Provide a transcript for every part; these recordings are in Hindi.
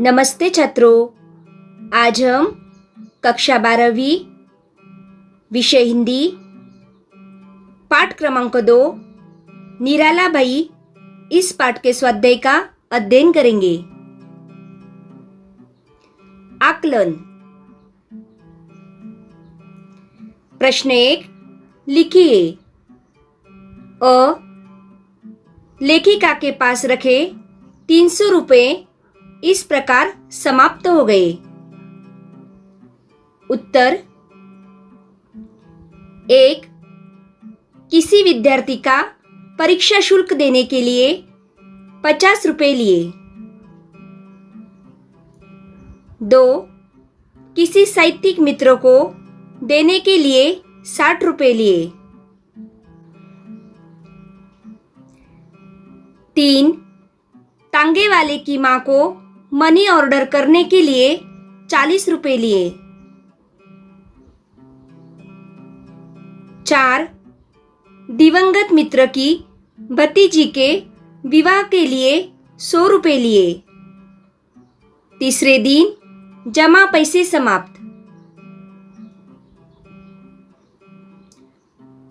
नमस्ते छात्रों, आज हम कक्षा 12वीं विषय हिंदी पाठ क्रमांक 2 निराला बाई इस पाठ के स्वाध्याय का अध्ययन करेंगे। आकलन। प्रश्न 1 लिखिए। अ लेखिका के पास रखे 300 रुपये इस प्रकार समाप्त हो गए। उत्तर 1 किसी विद्यार्थी का परीक्षा शुल्क देने के लिए 50 रुपये लिए। 2 किसी साहित्यिक मित्र को देने के लिए 60 रुपये लिए। 3 तांगे वाले की मां को मनी ऑर्डर करने के लिए 40 रुपये लिए। 4 दिवंगत मित्र की भतीजी के विवाह के लिए 100 रुपये लिए। तीसरे दिन जमा पैसे समाप्त।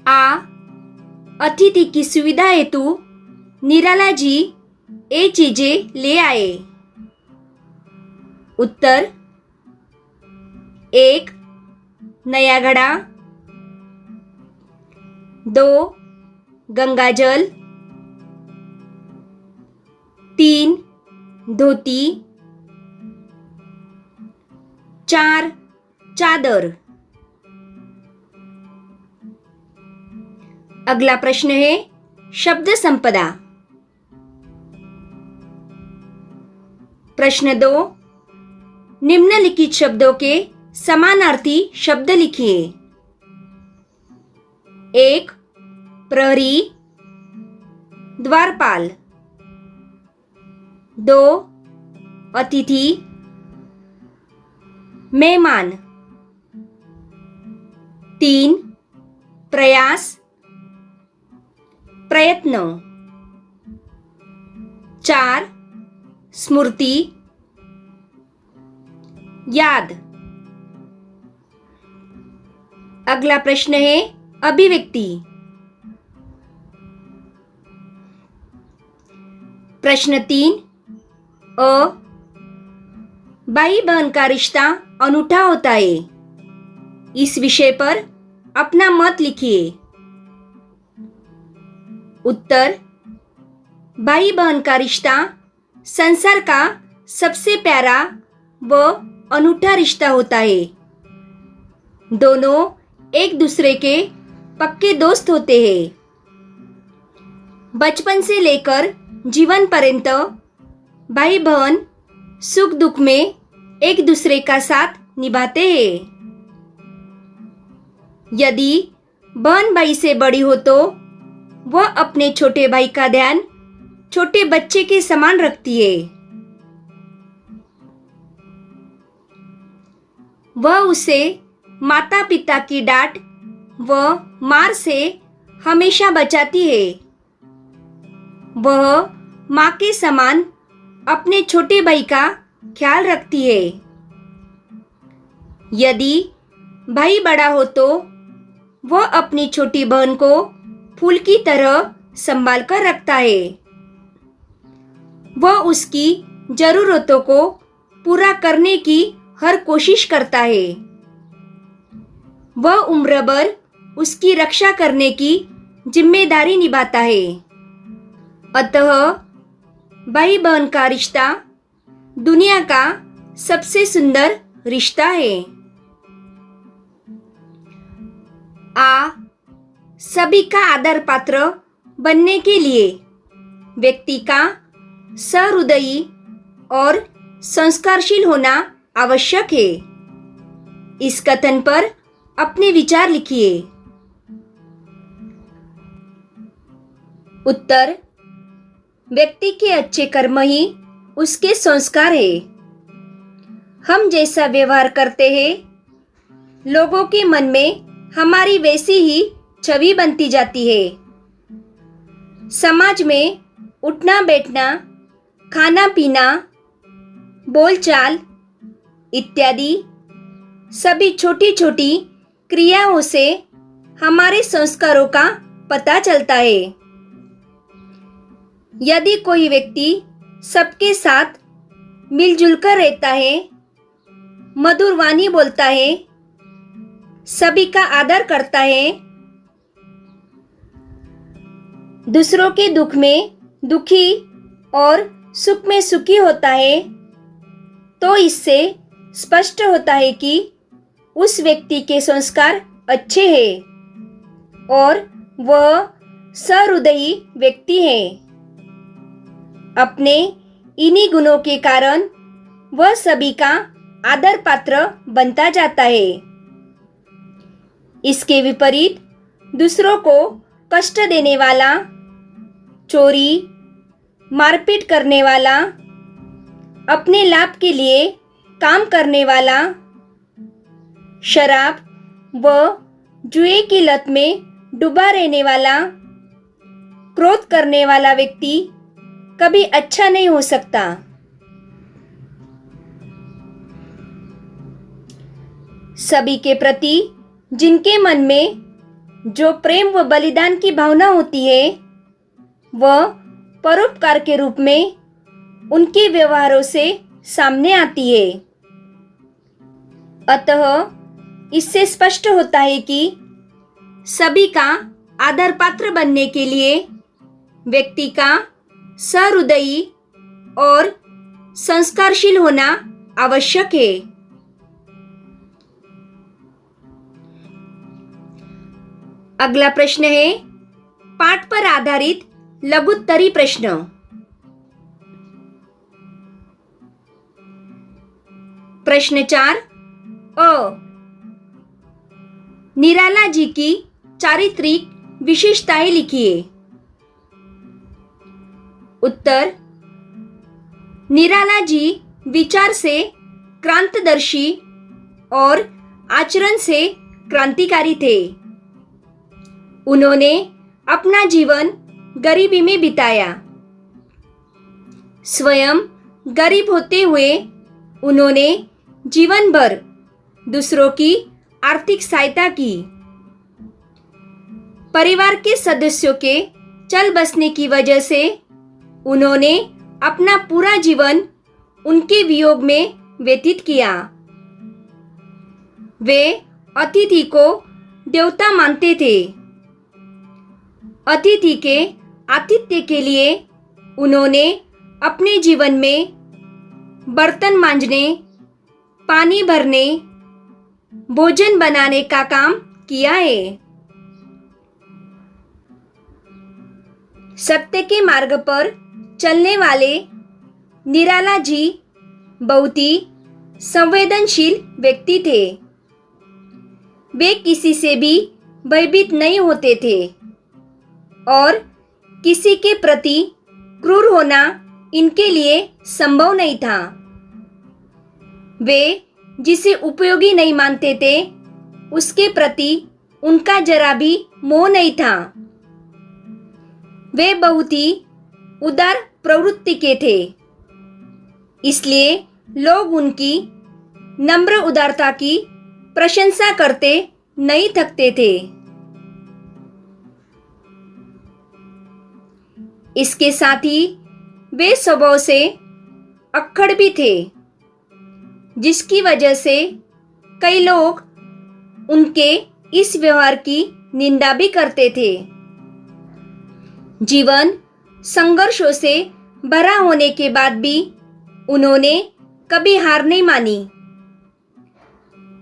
आ अतिथि की सुविधा हेतु निराला जी ये चीजें ले आए। उत्तर 1 नया घड़ा, 2 गंगाजल, 3 धोती, 4 चादर। अगला प्रश्न है शब्द संपदा। प्रश्न 2 निम्नलिखित शब्दों के समानार्थी शब्द लिखिए। 1 प्रहरी, द्वारपाल। 2 अतिथि, मेहमान। 3 प्रयास, प्रयत्न। 4 स्मृति, याद। अगला प्रश्न है अभिव्यक्ति। प्रश्न 3 अ भाई बहन का रिश्ता अनूठा होता है। इस विषय पर अपना मत लिखिए। उत्तर भाई बहन का रिश्ता संसार का सबसे प्यारा व अनूठा रिश्ता होता है। दोनों एक दूसरे के पक्के दोस्त होते हैं। बचपन से लेकर जीवन पर्यंत भाई बहन सुख दुख में एक दूसरे का साथ निभाते हैं। यदि बहन भाई से बड़ी हो तो वह अपने छोटे भाई का ध्यान छोटे बच्चे के समान रखती है। वह उसे माता पिता की डांट व मार से हमेशा बचाती है। वह मां के समान अपने छोटे भाई का ख्याल रखती है। यदि भाई बड़ा हो तो वह अपनी छोटी बहन को फूल की तरह संभाल कर रखता है। वह उसकी जरूरतों को पूरा करने की हर कोशिश करता है। वह उम्र भर उसकी रक्षा करने की जिम्मेदारी निभाता है। अतः भाई बहन का रिश्ता दुनिया का सबसे सुंदर रिश्ता है। आ सभी का आदर पात्र बनने के लिए व्यक्ति का सहृदयी और संस्कारशील होना आवश्यक है। इस कथन पर अपने विचार लिखिए। उत्तर व्यक्ति के अच्छे कर्म ही उसके संस्कार है। हम जैसा व्यवहार करते हैं लोगों के मन में हमारी वैसी ही छवि बनती जाती है। समाज में उठना बैठना, खाना पीना, बोलचाल इत्यादि सभी छोटी छोटी क्रियाओं से हमारे संस्कारों का पता चलता है। यदि कोई व्यक्ति सबके साथ मिलजुल कर रहता है, मधुर वाणी बोलता है, सभी का आदर करता है, दूसरों के दुख में दुखी और सुख में सुखी होता है, तो इससे स्पष्ट होता है कि उस व्यक्ति के संस्कार अच्छे हैं और वह सहृदयी व्यक्ति है। अपने इन्हीं गुणों के कारण वह सभी का आदर पात्र बनता जाता है। इसके विपरीत दूसरों को कष्ट देने वाला, चोरी, मारपीट करने वाला, अपने लाभ के लिए काम करने वाला, शराब व जुए की लत में डूबा रहने वाला, क्रोध करने वाला व्यक्ति कभी अच्छा नहीं हो सकता। सभी के प्रति जिनके मन में जो प्रेम व बलिदान की भावना होती है, वह परोपकार के रूप में उनके व्यवहारों से सामने आती है। अतः इससे स्पष्ट होता है कि सभी का आदर पात्र बनने के लिए व्यक्ति का सहृदयी और संस्कारशील होना आवश्यक है। अगला प्रश्न है पाठ पर आधारित लघुत्तरी प्रश्न। प्रश्न 4 अ निराला जी की चारित्रिक विशेषताएं लिखिए। उत्तर निराला जी विचार से क्रांतदर्शी और आचरण से क्रांतिकारी थे। उन्होंने अपना जीवन गरीबी में बिताया। स्वयं गरीब होते हुए उन्होंने जीवन भर दूसरों की आर्थिक सहायता की। परिवार के सदस्यों के चल बसने की वजह से उन्होंने अपना पूरा जीवन उनके वियोग में व्यतीत किया। वे अतिथि को देवता मानते थे। अतिथि के आतिथ्य के लिए उन्होंने अपने जीवन में बर्तन मांजने, पानी भरने, भोजन बनाने का काम किया है। सत्य के मार्ग पर चलने वाले निराला जी बहुत ही संवेदनशील व्यक्ति थे। वे किसी से भी भयभीत नहीं होते थे और किसी के प्रति क्रूर होना इनके लिए संभव नहीं था। वे जिसे उपयोगी नहीं मानते थे, उसके प्रति उनका जरा भी मोह नहीं था। वे बहुत ही उदार प्रवृत्ति के थे, इसलिए लोग उनकी नम्र उदारता की प्रशंसा करते नहीं थकते थे। इसके साथ ही वे स्वभाव से अक्खड़ भी थे, जिसकी वजह से कई लोग उनके इस व्यवहार की निंदा भी करते थे। जीवन संघर्षों से भरा होने के बाद भी उन्होंने कभी हार नहीं मानी।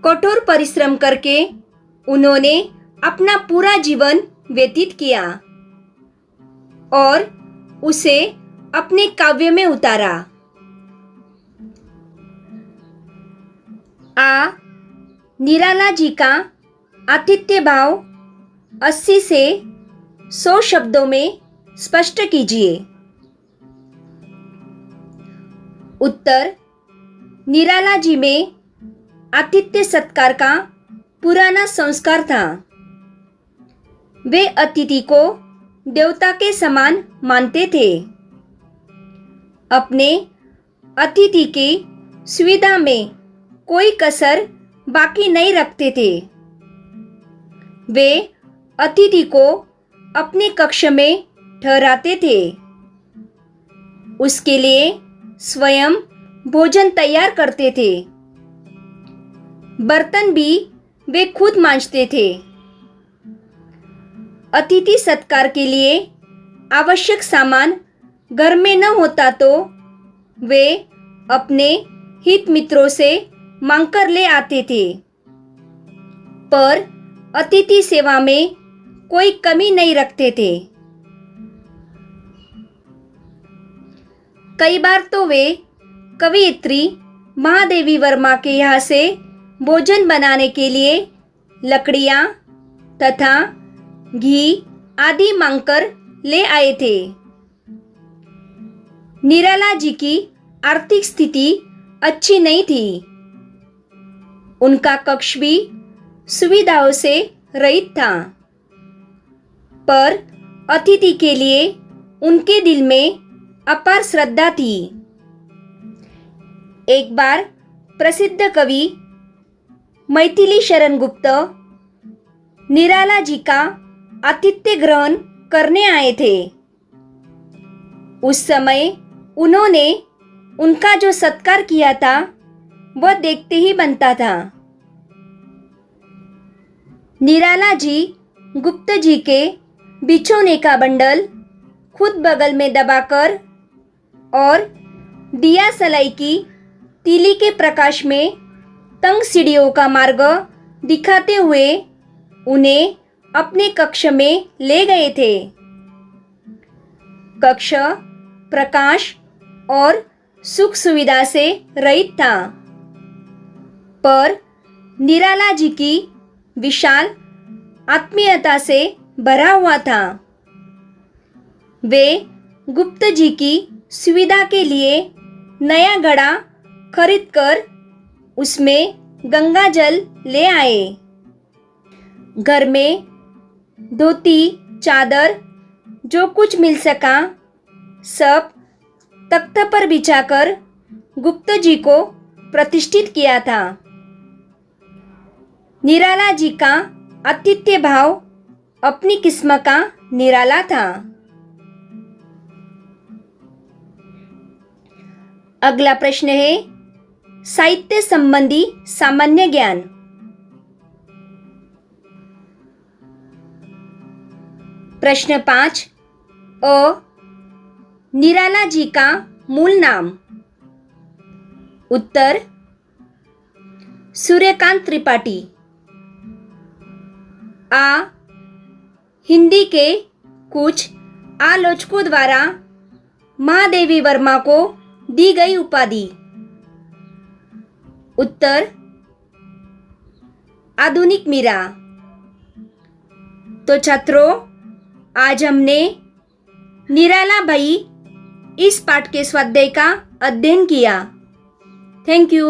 कठोर परिश्रम करके उन्होंने अपना पूरा जीवन व्यतीत किया और उसे अपने काव्य में उतारा। निराला जी का आतिथ्य भाव 80 से 100 शब्दों में स्पष्ट कीजिए। उत्तर निराला जी में आतिथ्य सत्कार का पुराना संस्कार था। वे अतिथि को देवता के समान मानते थे। अपने अतिथि की सुविधा में कोई कसर बाकी नहीं रखते थे। वे अतिथि को अपने कक्ष में ठहराते थे। उसके लिए स्वयं भोजन तैयार करते थे। बर्तन भी वे खुद मांजते थे। अतिथि सत्कार के लिए आवश्यक सामान घर में न होता तो वे अपने हित मित्रों से मांगकर ले आते थे। पर अतिथि सेवा में कोई कमी नहीं रखते थे। कई बार तो वे कवयित्री महादेवी वर्मा के यहाँ से भोजन बनाने के लिए लकड़ियाँ तथा घी आदि मांगकर ले आए थे। निराला जी की आर्थिक स्थिति अच्छी नहीं थी। उनका कक्ष भी सुविधाओं से रहित था, पर अतिथि के लिए उनके दिल में अपार श्रद्धा थी। एक बार प्रसिद्ध कवि मैथिली शरण गुप्त निराला जी का आतिथ्य ग्रहण करने आए थे। उस समय उन्होंने उनका जो सत्कार किया था वह देखते ही बनता था। निराला जी गुप्त जी के बिछोने का बंडल खुद बगल में दबाकर और दिया सलाई की तीली के प्रकाश में तंग सीढ़ियों का मार्ग दिखाते हुए उन्हें अपने कक्ष में ले गए थे। कक्ष प्रकाश और सुख सुविधा से रहित था, पर निराला जी की विशाल आत्मीयता से भरा हुआ था। वे गुप्त जी की सुविधा के लिए नया घड़ा खरीदकर उसमें गंगा जल ले आए। घर में धोती चादर जो कुछ मिल सका सब तख्त पर बिछाकर गुप्त जी को प्रतिष्ठित किया था। निराला जी का आतिथ्य भाव अपनी किस्म का निराला था। अगला प्रश्न है साहित्य संबंधी सामान्य ज्ञान। प्रश्न 5 अ निराला जी का मूल नाम। उत्तर सूर्यकांत त्रिपाठी। आ हिंदी के कुछ आलोचकों द्वारा महादेवी वर्मा को दी गई उपाधि। उत्तर आधुनिक मीरा। तो छात्रों, आज हमने निराला भाई इस पाठ के स्वाध्याय का अध्ययन किया। Thank you.